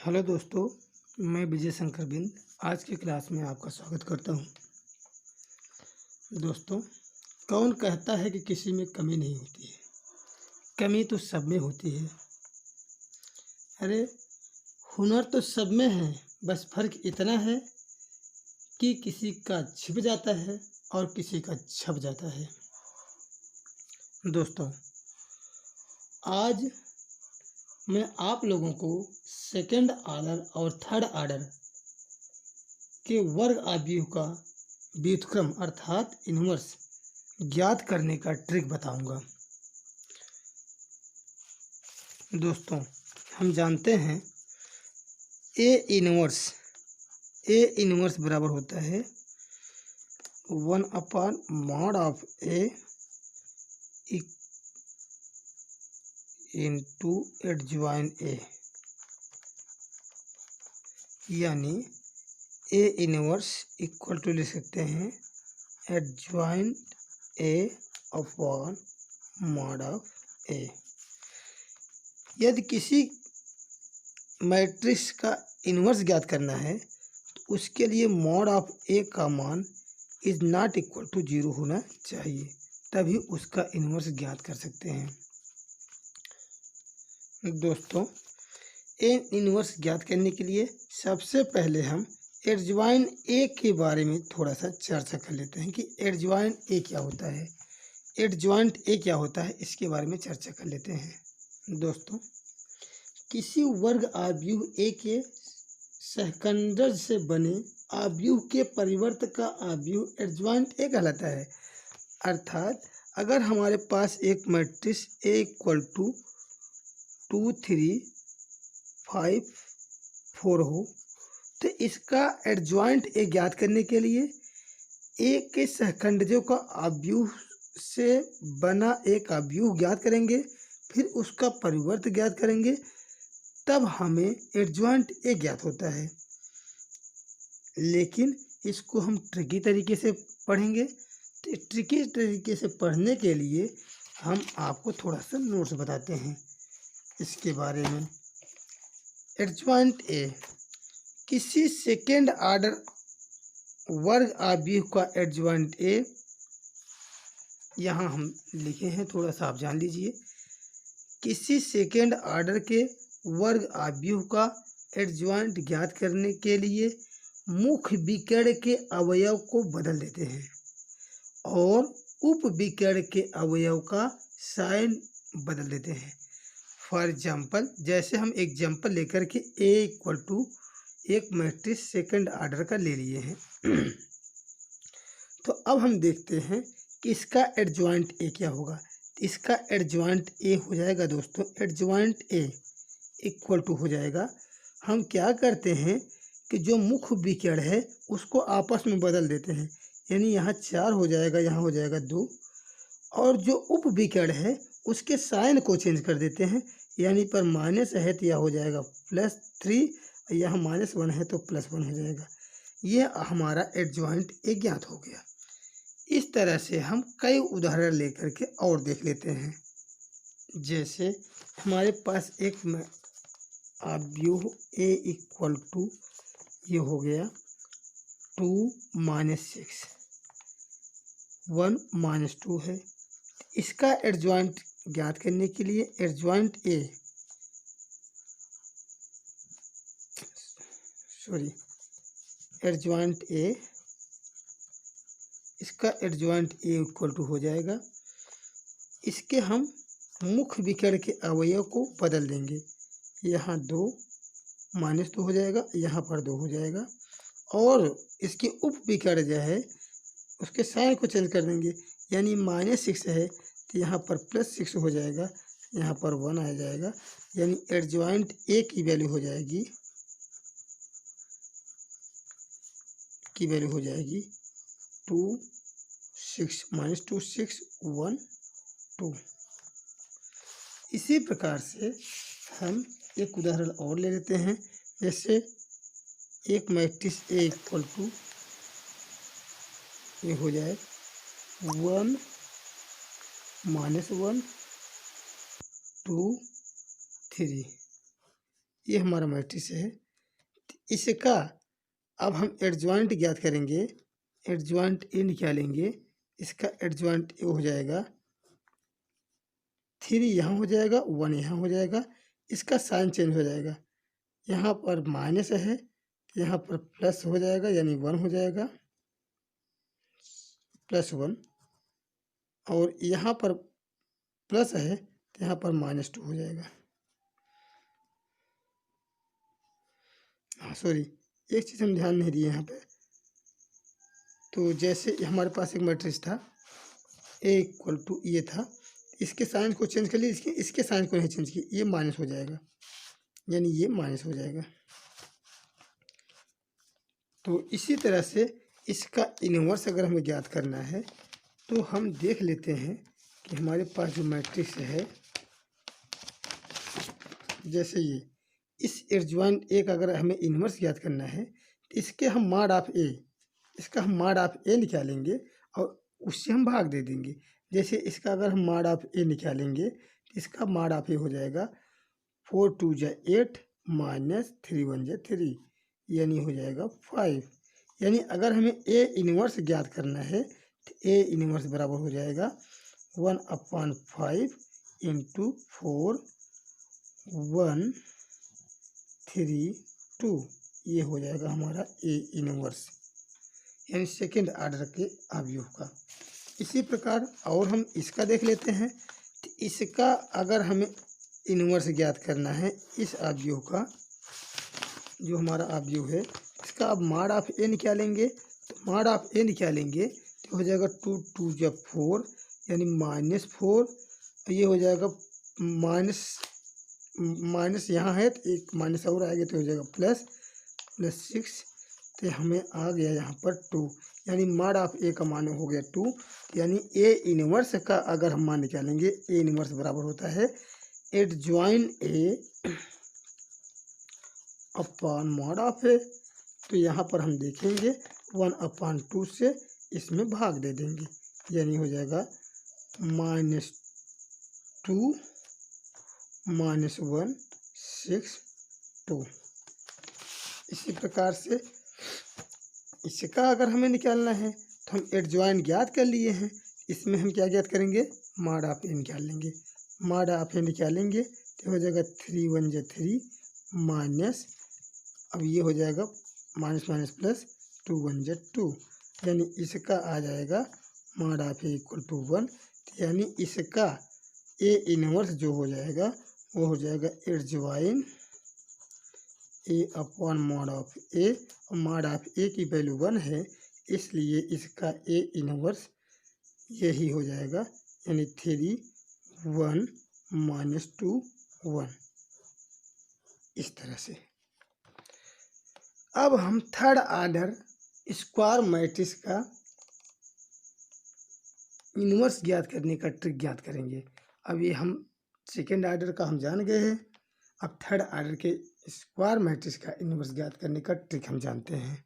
Hello दोस्तों, मैं विजय शंकर बिंद आज की क्लास में आपका स्वागत करता हूं। दोस्तों, कौन कहता है कि किसी में कमी नहीं होती है? कमी तो सब में होती है। अरे, हुनर तो सब में है, बस फर्क इतना है कि किसी का छिप जाता है और किसी का छप जाता है। दोस्तों, आज मैं आप लोगों को सेकंड ऑर्डर और थर्ड ऑर्डर के वर्ग आव्यूह का व्युत्क्रम अर्थात इनवर्स ज्ञात करने का ट्रिक बताऊंगा। दोस्तों, हम जानते हैं ए इनवर्स बराबर होता है 1/mod of A into adjoint A, यानी ए इनवर्स इक्वल टू लिख सकते हैं adjoint A upon mod of A. यदि किसी मैट्रिक्स का इन्वर्स ज्ञात करना है तो उसके लिए मॉड ऑफ ए का मान इज नॉट इक्वल टू 0 होना चाहिए, तभी उसका इन्वर्स ज्ञात कर सकते हैं। दोस्तों, ए इन्वर्स ज्ञात करने के लिए सबसे पहले हम एडजॉइन ए के बारे में थोड़ा सा चर्चा कर लेते हैं कि एडजॉइन ए क्या होता है। एडजॉइंट ए क्या होता है, इसके बारे में चर्चा कर लेते हैं। दोस्तों, किसी वर्ग आव्यूह ए के सहकंडज से बने आव्यूह के परिवर्त का आव्यूह एडजॉइंट ए कहलाता है। अर्थात अगर हमारे पास एक मैट्रिक्स ए इक्वल टू 2 3 5 4 हो तो इसका एडजॉइंट ए ज्ञात करने के लिए ए के सहखंडजों का आव्यूह से बना एक आव्यूह ज्ञात करेंगे, फिर उसका परिवर्त ज्ञात करेंगे, तब हमें एडजॉइंट ए ज्ञात होता है। लेकिन इसको हम ट्रिकी तरीके से पढ़ेंगे। तो ट्रिकी तरीके से पढ़ने के लिए हम आपको थोड़ा सा नोट्स बताते हैं इसके बारे में। एडजॉइंट ए किसी सेकेंड ऑर्डर वर्ग आव्यूह का एडजॉइंट ए, यहाँ हम लिखे हैं, थोड़ा सा आप जान लीजिए। किसी सेकेंड ऑर्डर के वर्ग आव्यूह का एडजॉइंट ज्ञात करने के लिए मुख्य विकर्ण के अवयव को बदल देते हैं और उप विकर्ण के अवयव का साइन बदल देते हैं। फॉर एग्जाम्पल, जैसे हम एग्जाम्पल लेकर के ए इक्वल टू एक मैट्रिक्स सेकंड ऑर्डर का ले लिए हैं तो अब हम देखते हैं कि इसका एडजॉइंट ए क्या होगा। इसका एडजॉइंट ए हो जाएगा दोस्तों, एडजॉइंट ए इक्वल टू हो जाएगा, हम क्या करते हैं कि जो मुख्य विकर्ण है उसको आपस में बदल देते हैं, यानी यहाँ 4 हो जाएगा, यहाँ हो जाएगा 2, और जो उप विकर्ण है उसके साइन को चेंज कर देते हैं, यानी पर माइनस है तो यह हो जाएगा +3, यहाँ -1 है तो +1 हो जाएगा। ये हमारा एडजॉइंट ए ज्ञात हो गया। इस तरह से हम कई उदाहरण लेकर के और देख लेते हैं। जैसे हमारे पास एक आव्यूह ए इक्वल टू ये हो गया 2 - 6 1 - 2 है। इसका एडजॉइंट ज्ञात करने के लिए एडजॉइंट ए इसका एडजॉइंट ए इक्वल टू हो जाएगा, इसके हम मुख्य विकर्ण के अवयव को बदल देंगे, यहाँ 2 -2 हो जाएगा, यहाँ पर 2 हो जाएगा, और इसके उप विकर्ण जो है उसके साइन को चेंज कर देंगे, यानी -6 है तो यहाँ पर +6 हो जाएगा, यहाँ पर 1 आ जाएगा, यानी एडजॉइंट ए की वैल्यू हो जाएगी 2 6 -2 6 1 2। इसी प्रकार से हम एक उदाहरण और ले लेते हैं। जैसे एक मैट्रिक्स ए इक्वल टू ये हो जाए 1 - 1 2 3, ये हमारा मैट्रिक्स है। इसका अब हम एडजॉइंट ज्ञात करेंगे, एडजॉइंट ए निकालेंगे। इसका एडजॉइंट ए हो जाएगा 3 यहाँ हो जाएगा, 1 यहाँ हो जाएगा। इसका साइन चेंज हो जाएगा, यहाँ पर माइनस है, यहाँ पर प्लस हो जाएगा, यानी 1 हो जाएगा, +1। और यहाँ पर प्लस है तो यहाँ पर -2 हो जाएगा। हाँ सॉरी, एक चीज़ हम ध्यान नहीं दिए यहाँ पे। तो जैसे हमारे पास एक मैट्रिक्स था A = ये था, इसके साइन को चेंज कर लिए, इसके साइन को नहीं चेंज किया, ये माइनस हो जाएगा, यानी ये माइनस हो जाएगा। तो इसी तरह से इसका इन्वर्स अगर हमें ज्ञात करना है तो हम देख लेते हैं कि हमारे पास जो मैट्रिक्स है, जैसे ये इस एडजॉइंट ए का अगर हमें इन्वर्स ज्ञात करना है तो इसके हम मॉड ऑफ ए, इसका हम मॉड ऑफ ए निकालेंगे और उससे हम भाग दे देंगे। जैसे इसका अगर हम मॉड ऑफ ए निकालेंगे तो इसका मॉड ऑफ ए हो जाएगा 4 2 = 8 -3 1 = 3, यानी हो जाएगा 5। यानी अगर हमें ए इन्वर्स ज्ञात करना है तो ए इन्वर्स बराबर हो जाएगा 1/5 × 4 1 3 2, ये हो जाएगा हमारा ए इन्वर्स, यानी सेकेंड ऑर्डर के अवयव का। इसी प्रकार और हम इसका देख लेते हैं। तो इसका अगर हमें इन्वर्स ज्ञात करना है इस अवयव का, जो हमारा अवयव है, इसका अब मॉड ऑफ ए निकालेंगे। तो मॉड ऑफ ए निकालेंगे तो हो जाएगा 2 2 = 4, यानी -4। ये हो जाएगा माइनस यहाँ है तो एक माइनस और आएगा तो हो जाएगा +6। तो हमें आ गया यहाँ पर 2, यानी मॉड ऑफ ए का मान हो गया 2। यानी ए इन्वर्स का अगर हम मान निकालेंगे, ए इन्वर्स बराबर होता है adjoint A upon mod of A. तो यहाँ पर हम देखेंगे 1/2 से इसमें भाग दे देंगे, यानी हो जाएगा -2 -1 6 2। इसी प्रकार से इसका अगर हमें निकालना है तो हम एडजॉइंट ज्ञात कर लिए हैं, इसमें हम क्या ज्ञात करेंगे, मॉड ऑफ ए निकाल लेंगे। मॉड ऑफ ए निकालेंगे तो हो जाएगा 3 1 = 3 माइनस, अब ये हो जाएगा माइनस माइनस प्लस 2 1 = 2, यानी इसका आ जाएगा मॉड ऑफ ए = 1। यानी इसका ए इन्वर्स जो हो जाएगा वो हो जाएगा adjoint A upon mod of A, और मॉड ऑफ ए की वैल्यू 1 है, इसलिए इसका ए इन्वर्स यही हो जाएगा, यानी 3 1 -2 1। इस तरह से अब हम थर्ड ऑर्डर स्क्वायर मैट्रिक्स का इन्वर्स ज्ञात करने का ट्रिक ज्ञात करेंगे। अब ये हम सेकेंड ऑर्डर का हम जान गए हैं, अब थर्ड ऑर्डर के स्क्वायर मैट्रिक्स का इन्वर्स ज्ञात करने का ट्रिक हम जानते हैं।